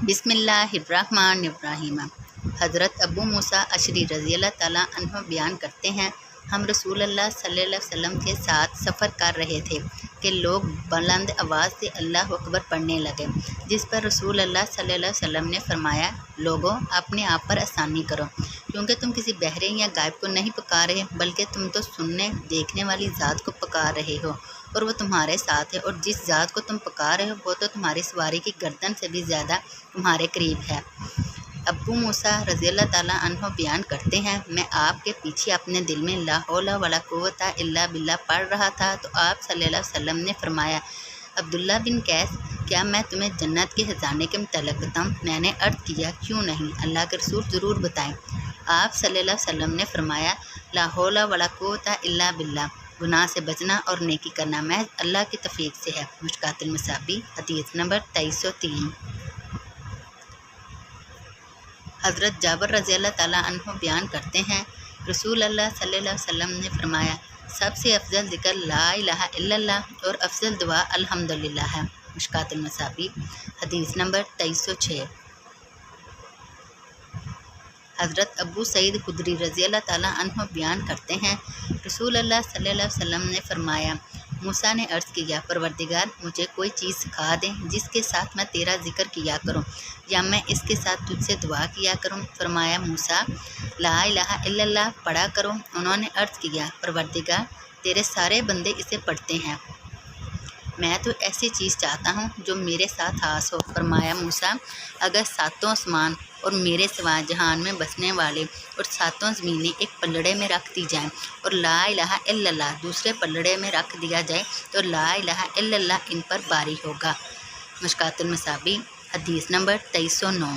बिस्मिल्लाहिर्रहमानिर्रहीम। हज़रत अबू मूसा अशरी रज़ी अल्लाह ताला अन्हु बयान करते हैं, हम रसूल अल्लाह सल्लल्लाहु अलैहि वसल्लम के साथ सफ़र कर रहे थे कि लोग बुलंद आवाज़ से अल्लाह अकबर पढ़ने लगे, जिस पर रसूल अल्लाह सल्लल्लाहु अलैहि वसल्लम ने फरमाया, लोगों अपने आप पर आसानी करो, क्योंकि तुम किसी बहरे या गायब को नहीं पुकार रहे, बल्कि तुम तो सुनने देखने वाली ज़ात को पुकार रहे हो और वो तुम्हारे साथ है, और जिस ज़ात को तुम पुकार रहे हो वो तो तुम्हारी सवारी की गर्दन से भी ज़्यादा तुम्हारे करीब है। अबू मूसा रज़ी अल्लाह ताला अन्हु बयान करते हैं, मैं आपके पीछे अपने दिल में ला हौला वला कुव्वता इल्ला बिल्लाह पढ़ रहा था तो आप सल्लल्लाहु अलैहि वसल्लम ने फरमाया, अब्दुल्ला बिन कैस, क्या मैं तुम्हें जन्नत के खजाने के मुतल्लिक़ बताऊँ? मैंने अर्ज़ किया, क्यों नहीं, अल्लाह के रसूल ज़रूर बताएं। आप सल्लल्लाहु अलैहि वसल्लम ने फरमाया, ला हौला वला कुव्वता इल्ला बिल्लाह, गुनाह से बचना और नेकी करना महज अल्लाह की तौफ़ीक़ से है। मुश्कातुल मसाबी हदीस नंबर 2303। हज़रत जाबिर रज़ी अल्लाह ताला अन्हु बयान करते हैं, रसूल अल्लाह सल्लल्लाहु अलैहि वसल्लम ने फरमाया, सबसे अफजल ज़िक्र ला इलाहा इल्लल्लाह और अफजल दुआ अल्हम्दुलिल्लाह है। मुश्कातुल मसाबी हदीस नंबर 2306। हज़रत अबू सईद खुदरी रज़ी अल्लाह ताला अन्हु बयान करते हैं, रसूल अल्लाह सल्लल्लाहु अलैहि वसल्लम ने फरमाया, मूसा ने अर्ज़ किया, परवरदिगार मुझे कोई चीज़ सिखा दें जिसके साथ मैं तेरा ज़िक्र किया करूं या मैं इसके साथ तुझसे दुआ किया करूं। फरमाया, मूसा ला इलाहा इल्लल्लाह पढ़ा करो। उन्होंने अर्ज़ किया, परवरदिगार तेरे सारे बंदे इसे पढ़ते हैं, मैं तो ऐसी चीज़ चाहता हूँ जो मेरे साथ खास हो। फरमाया, मूसा अगर सातों आसमान और मेरे सिवा जहान में बसने वाले और सातों ज़मीनें एक पलड़े में रख दी जाएं और ला इलाहा इल्लल्लाह दूसरे पलड़े में रख दिया जाए तो ला इलाहा इल्लल्लाह इन पर बारी होगा। मुश्कातुल मसाबी हदीस नंबर 2309।